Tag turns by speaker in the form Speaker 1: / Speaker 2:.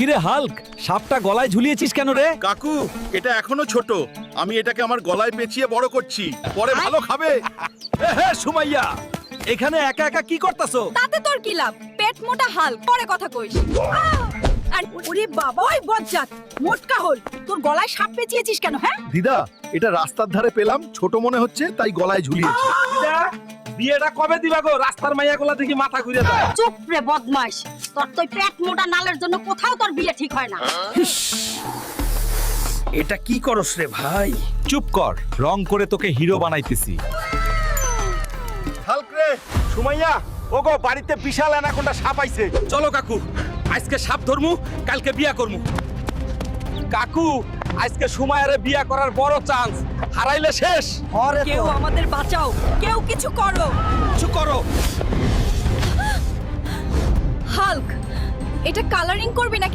Speaker 1: কিরে হাল্ক, সাপটা গলায় ঝুলিয়েছিস কেন রে?
Speaker 2: কাকু এটা এখনো ছোট, আমি এটাকে আমার গলায় পেঁচিয়ে বড় করছি, পরে ভালো খাবে।
Speaker 1: হে সুমাইয়া, এখানে একা একা কি করতাছো?
Speaker 3: তাতে তোর কি লাভ? পেট মোটা হাল পরে কথা কইস। আর ওরে বাবা, ওই বজ্জাত মোটকা হল, তোর গলায় সাপ পেঁচিয়েছিস কেন? হ্যাঁ,
Speaker 2: দিদা এটা রাস্তার ধারে পেলাম, ছোট মনে হচ্ছে তাই গলায় ঝুলিয়েছি।
Speaker 1: বিয়েটা কবে দিবা গো? রাস্তার মাইয়া গুলা দেখি মাথা ঘুরে যায়।
Speaker 4: চুপ রে বদমাইশ, তোর তো পেট মোটা নালের জন্য কোথাও তোর বিয়ে ঠিক হয় না।
Speaker 1: এটা কি করস রে ভাই? চুপ কর, রং করে তোকে হিরো বানাইতেছি।
Speaker 2: হাল্ক রে,
Speaker 1: সুমাইয়া, ওগো বাড়িতে বিশাল অ্যানাকোন্ডা সাপ আইছে। চলো কাকু, আজকে সাপ ধরমু, কালকে বিয়া করমু। কাকু, আজকে সুমাইয়ারে বিয়া করার বড় চান্স, হারাইলে শেষ।
Speaker 3: কেউ আমাদের বাঁচাও, কেউ কিছু করো।
Speaker 1: কিছু করো।
Speaker 3: হাল্ক, এটা কালারিং করবি নাকি